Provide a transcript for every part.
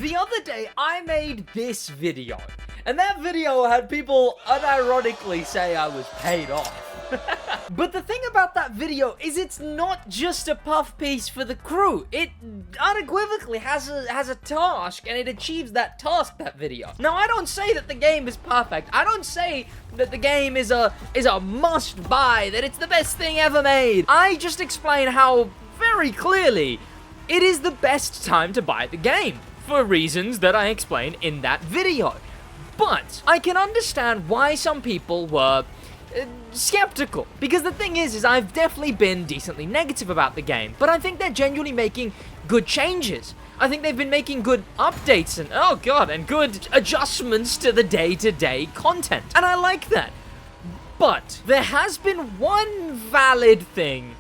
The other day, I made this video, and that video had people unironically say I was paid off. But the thing about that video is it's not just a puff piece for the crew. It unequivocally has a task, and it achieves that task, that video. Now, I don't say that the game is perfect. I don't say that the game is a must-buy, that it's the best thing ever made. I just explain how, very clearly, it is the best time to buy the game, for reasons that I explain in that video. But I can understand why some people were skeptical, because the thing is I've definitely been decently negative about the game, but I think they're genuinely making good changes. I think they've been making good updates and good adjustments to the day-to-day content, and I like that. But there has been one valid thing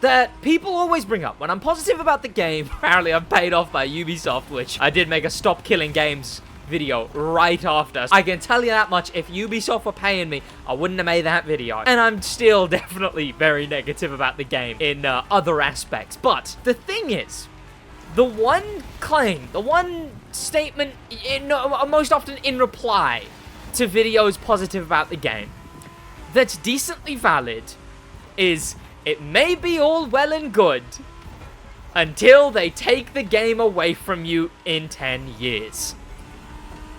that people always bring up when I'm positive about the game. Apparently I'm paid off by Ubisoft, which I did make a stop killing games video right after. I can tell you that much, if Ubisoft were paying me, I wouldn't have made that video. And I'm still definitely very negative about the game in other aspects. But the thing is, the one claim, the one statement, most often in reply to videos positive about the game, that's decently valid, is it may be all well and good until they take the game away from you in 10 years.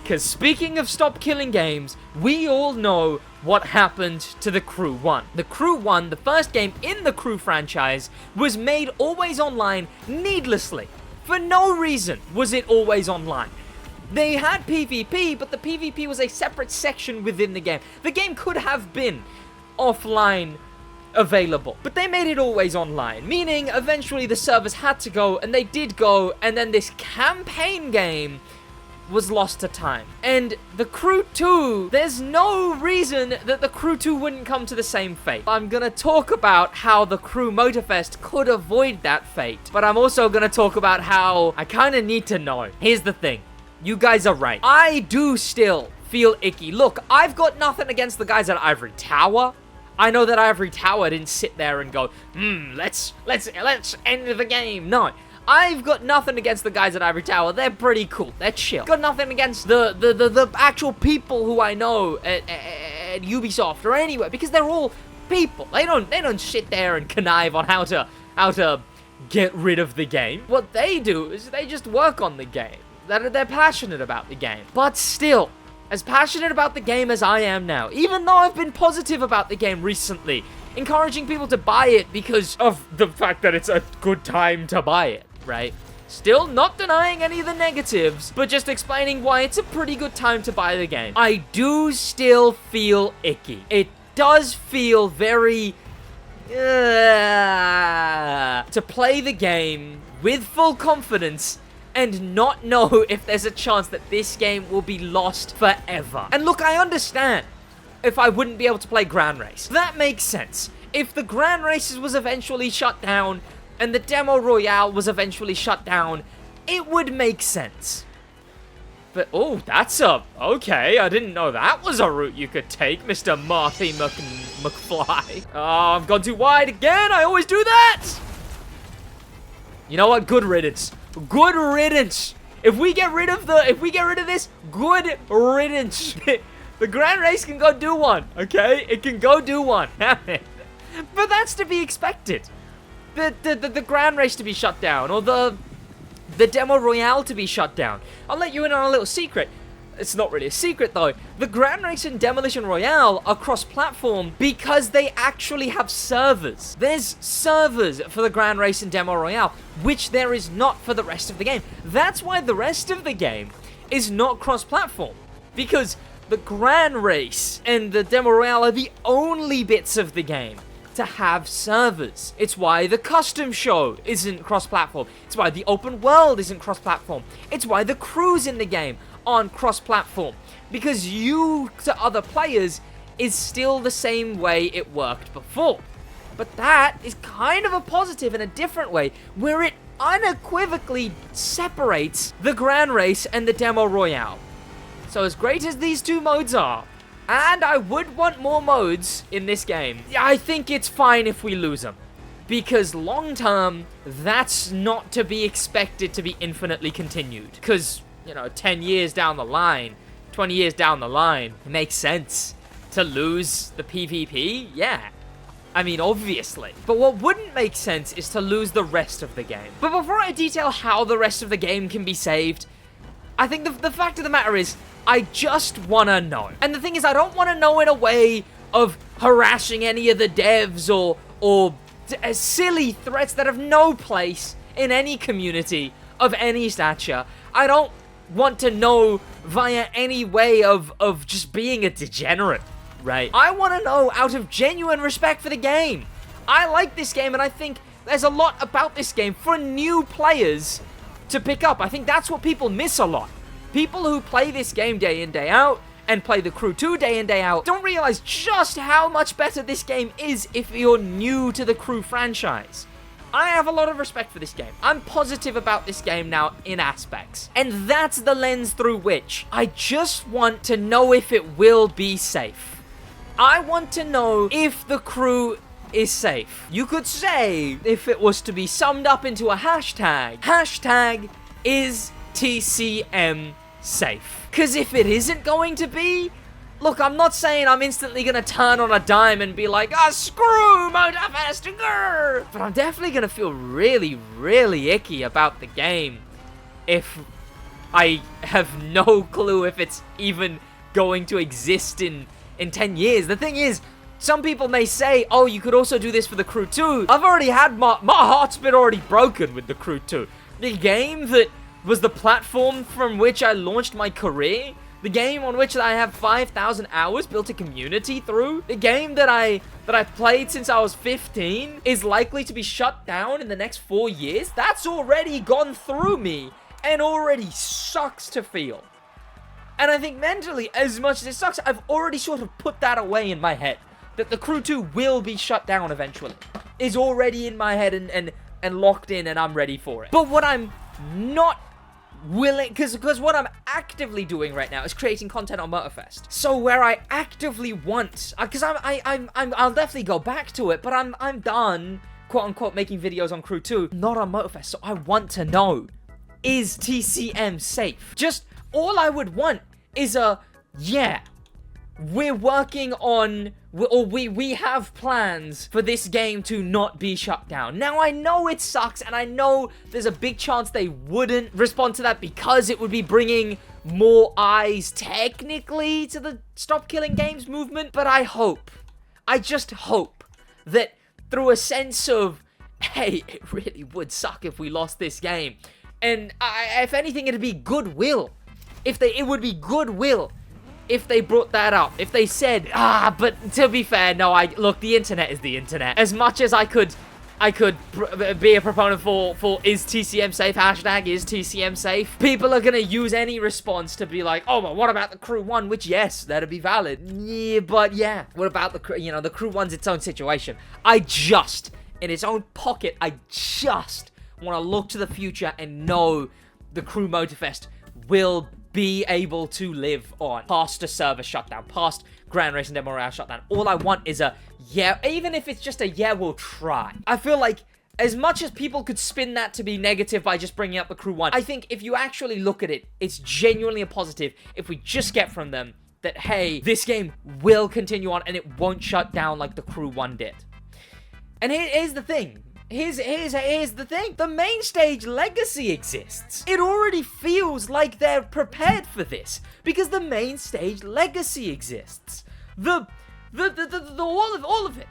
Because speaking of stop killing games, we all know what happened to the Crew 1. The Crew 1, the first game in the Crew franchise, was made always online needlessly. For no reason was it always online. They had PvP, but the PvP was a separate section within the game. The game could have been offline available, but they made it always online, meaning eventually the servers had to go, and they did go, and then this campaign game was lost to time. And the Crew 2, there's no reason that the Crew 2 wouldn't come to the same fate. I'm gonna talk about how the Crew Motorfest could avoid that fate, but I'm also gonna talk about how I kinda need to know. Here's the thing. You guys are right. I do still feel icky. Look, I've got nothing against the guys at Ivory Tower. I know that Ivory Tower didn't sit there and go, let's end the game. No. I've got nothing against the guys at Ivory Tower. They're pretty cool. They're chill. Got nothing against the actual people who I know at Ubisoft or anywhere, because they're all people. They don't sit there and connive on how to get rid of the game. What they do is they just work on the game. They're passionate about the game. But still, as passionate about the game as I am now, even though I've been positive about the game recently, encouraging people to buy it because of the fact that it's a good time to buy it, right? Still not denying any of the negatives, but just explaining why it's a pretty good time to buy the game. I do still feel icky. It does feel very to play the game with full confidence and not know if there's a chance that this game will be lost forever. And look, I understand if I wouldn't be able to play Grand Race. That makes sense. If the Grand Races was eventually shut down and the Demo Royale was eventually shut down, it would make sense. But, oh, okay, I didn't know that was a route you could take, Mr. Marty McFly. Oh, I've gone too wide again, I always do that! You know what, good riddance. Good riddance. If we get rid of this, good riddance. The Grand Race can go do one, okay? It can go do one. But that's to be expected. The Grand Race to be shut down, or the Demo Royale to be shut down. I'll let you in on a little secret. It's not really a secret, though. The Grand Race and Demolition Royale are cross-platform because they actually have servers. There's servers for the Grand Race and Demo Royale, which there is not for the rest of the game. That's why the rest of the game is not cross-platform, because the Grand Race and the Demo Royale are the only bits of the game to have servers. It's why the custom show isn't cross-platform. It's why the open world isn't cross-platform. It's why the crews in the game aren't cross-platform. Because you to other players is still the same way it worked before. But that is kind of a positive in a different way, where it unequivocally separates the Grand Race and the Demo Royale. So as great as these two modes are, and I would want more modes in this game, I think it's fine if we lose them. Because long term, that's not to be expected to be infinitely continued. Because you know, 10 years down the line, 20 years down the line, it makes sense to lose the PvP, yeah. I mean, obviously. But what wouldn't make sense is to lose the rest of the game. But before I detail how the rest of the game can be saved, I think the fact of the matter is, I just want to know. And the thing is, I don't want to know in a way of harassing any of the devs or silly threats that have no place in any community of any stature. I don't want to know via any way of just being a degenerate. Right. I want to know out of genuine respect for the game. I like this game, and I think there's a lot about this game for new players to pick up. I think that's what people miss a lot. People who play this game day in, day out, and play the Crew 2 day in, day out, don't realize just how much better this game is if you're new to the Crew franchise. I have a lot of respect for this game. I'm positive about this game now in aspects. And that's the lens through which I just want to know if it will be safe. I want to know if the Crew is safe. You could say, if it was to be summed up into a hashtag is TCM safe. Because if it isn't going to be, look, I'm not saying I'm instantly going to turn on a dime and be like, screw Motorfest, grrr! But I'm definitely going to feel really, really icky about the game if I have no clue if it's even going to exist in 10 years. The thing is, some people may say, oh, you could also do this for the Crew 2. I've already had my heart's been already broken with the Crew 2. The game that was the platform from which I launched my career, the game on which I have 5,000 hours, built a community through, the game that I played since I was 15 is likely to be shut down in the next 4 years. That's already gone through me and already sucks to feel. And I think mentally, as much as it sucks, I've already sort of put that away in my head. That the Crew 2 will be shut down eventually. Is already in my head and locked in, and I'm ready for it. But what I'm not willing, because what I'm actively doing right now is creating content on Motorfest. So where I actively want, because I'll definitely go back to it, but I'm done, quote unquote, making videos on Crew 2, not on Motorfest. So I want to know, is TCM safe? Just all I would want is yeah, we're working on, or we have plans for this game to not be shut down. Now, I know it sucks, and I know there's a big chance they wouldn't respond to that because it would be bringing more eyes, technically, to the Stop Killing Games movement, but I just hope that through a sense of, hey, it really would suck if we lost this game, and if anything, it'd be goodwill. It would be goodwill if they brought that up. If they said, but to be fair, no, look, the internet is the internet. As much as I could be a proponent for is TCM safe, hashtag is TCM safe, people are gonna use any response to be like, oh, but what about the Crew 1? Which, yes, that'd be valid. Yeah, but yeah, what about the Crew, the Crew 1's its own situation. In its own pocket, I just want to look to the future and know the Crew Motorfest will be able to live on past a server shutdown, past Grand Race and Demo Royale shutdown. All I want is a yeah, even if it's just a yeah, we'll try. I feel like as much as people could spin that to be negative by just bringing up the Crew 1, I think if you actually look at it, it's genuinely a positive if we just get from them that, hey, this game will continue on and it won't shut down like the Crew 1 did. And here's the thing. Here's the thing. The main stage legacy exists. It already feels like they're prepared for this because the main stage legacy exists. All of it.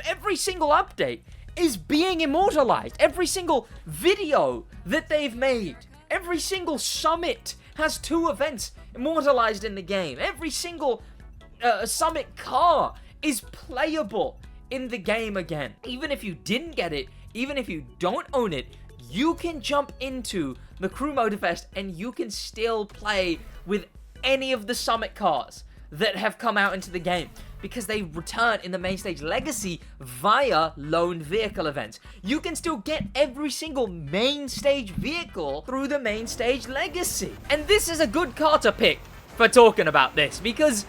Every single update is being immortalized. Every single video that they've made, every single summit has 2 events immortalized in the game. Every single summit car is playable in the game again. Even if you didn't get it, even if you don't own it, you can jump into the Crew Motorfest and you can still play with any of the summit cars that have come out into the game because they return in the main stage legacy via loaned vehicle events. You can still get every single main stage vehicle through the main stage legacy. And this is a good car to pick for talking about this because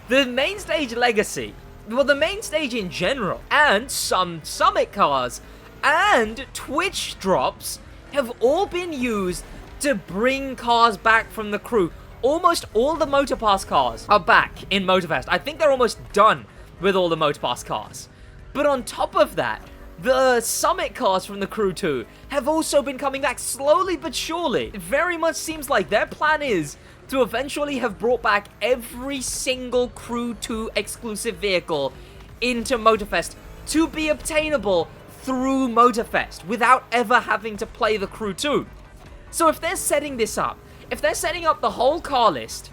the main stage legacy, well, the main stage in general, and some summit cars, and Twitch drops have all been used to bring cars back from the crew. Almost all the Motor Pass cars are back in Motorfest. I think they're almost done with all the Motor Pass cars. But on top of that, the Summit cars from the Crew 2 have also been coming back slowly but surely. It very much seems like their plan is to eventually have brought back every single Crew 2 exclusive vehicle into Motorfest to be obtainable through Motorfest without ever having to play the Crew 2. So if they're setting this up, if they're setting up the whole car list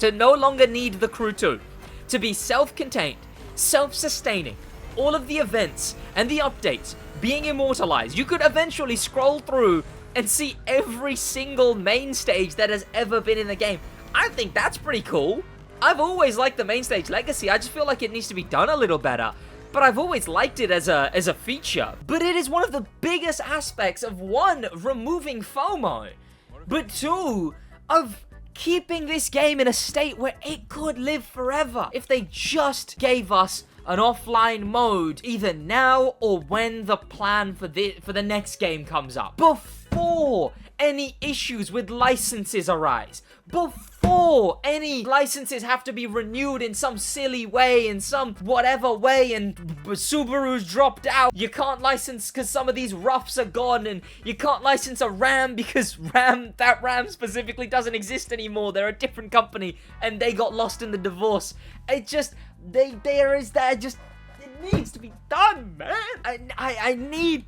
to no longer need the Crew 2, to be self-contained, self-sustaining, all of the events and the updates being immortalized, you could eventually scroll through and see every single main stage that has ever been in the game. I think that's pretty cool. I've always liked the main stage legacy. I just feel like it needs to be done a little better. But I've always liked it as a feature. But it is one of the biggest aspects of, one, removing FOMO, but two, of keeping this game in a state where it could live forever. If they just gave us an offline mode, either now or when the plan for the next game comes up. Before any issues with licenses arise. Before any licenses have to be renewed in some silly way, in some whatever way, and Subaru's dropped out. You can't license because some of these roughs are gone, and you can't license a Ram because that Ram specifically doesn't exist anymore. They're a different company, and they got lost in the divorce. It just, it needs to be done, man. I need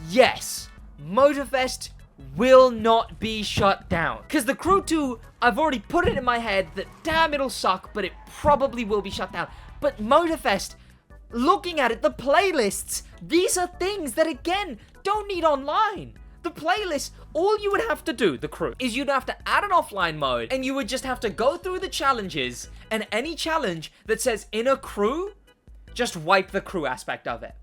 yes. Motorfest will not be shut down. Because the Crew 2, I've already put it in my head that, damn, it'll suck, but it probably will be shut down. But Motorfest, looking at it, the playlists, these are things that, again, don't need online. The playlist, all you would have to do, the Crew, is you'd have to add an offline mode, and you would just have to go through the challenges, and any challenge that says in a crew, just wipe the crew aspect of it.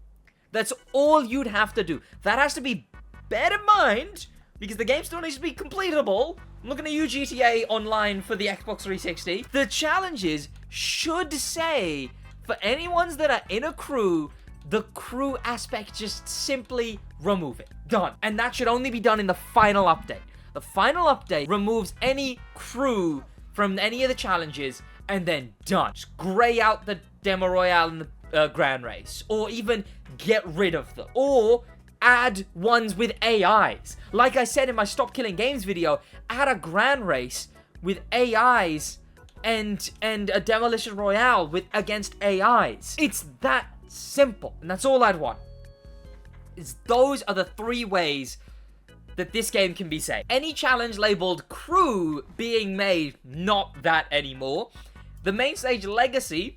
That's all you'd have to do. That has to be bear in mind, because the game still needs to be completable. I'm looking at you, GTA Online, for the Xbox 360. The challenges should say, for any ones that are in a crew, the crew aspect, just simply remove it. Done. And that should only be done in the final update. The final update removes any crew from any of the challenges, and then done. Just gray out the Demo Royale and the Grand Race. Or even get rid of them. Or add ones with AIs. Like I said in my Stop Killing Games video, add a Grand Race with AIs and a Demolition Royale against AIs. It's that simple, and that's all I'd want. Those are the three ways that this game can be saved. Any challenge labeled Crew being made, not that anymore. The main stage legacy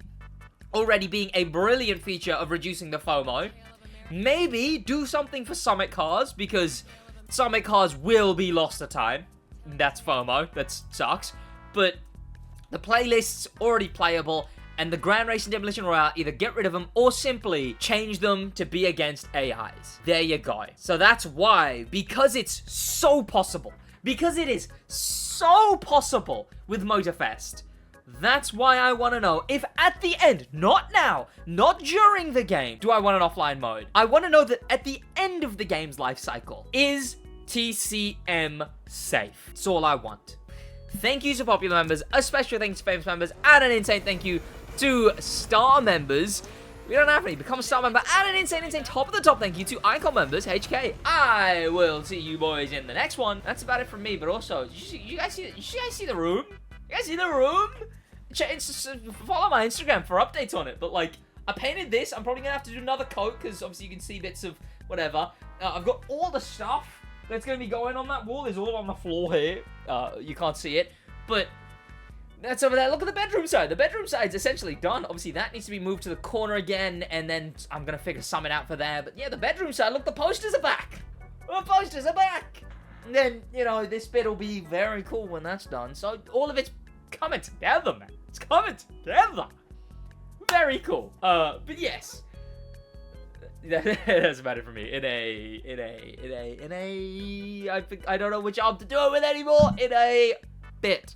already being a brilliant feature of reducing the FOMO. Maybe do something for Summit cars, because Summit cars will be lost to time. That's FOMO. That sucks. But the playlist's already playable, and the Grand Race and Demolition Royale, either get rid of them or simply change them to be against AIs. There you go. So that's why, because it's so possible, because it is so possible with Motorfest, that's why I want to know if at the end, not now, not during the game, do I want an offline mode. I want to know that at the end of the game's life cycle, is TCM safe? That's all I want. Thank you to popular members, a special thanks to famous members, and an insane thank you to star members. We don't have any. Become a star member, and an insane top of the top thank you to icon members, HK. I will see you boys in the next one. That's about it from me, but also, you guys see the room? You guys see the room? Follow my Instagram for updates on it. But like, I painted this. I'm probably gonna have to do another coat because obviously you can see bits of whatever. I've got all the stuff that's gonna be going on that wall. Is all on the floor here. You can't see it, but that's over there. Look at the bedroom side. The bedroom side's essentially done. Obviously that needs to be moved to the corner again, and then I'm gonna figure something out for there. But yeah, the bedroom side. Look, the posters are back. The posters are back. And then, you know, this bit will be very cool when that's done. So all of it's coming together, man. It's coming together. Very cool. But yes. That's about it for me. I don't know which job to do it with anymore. In a bit.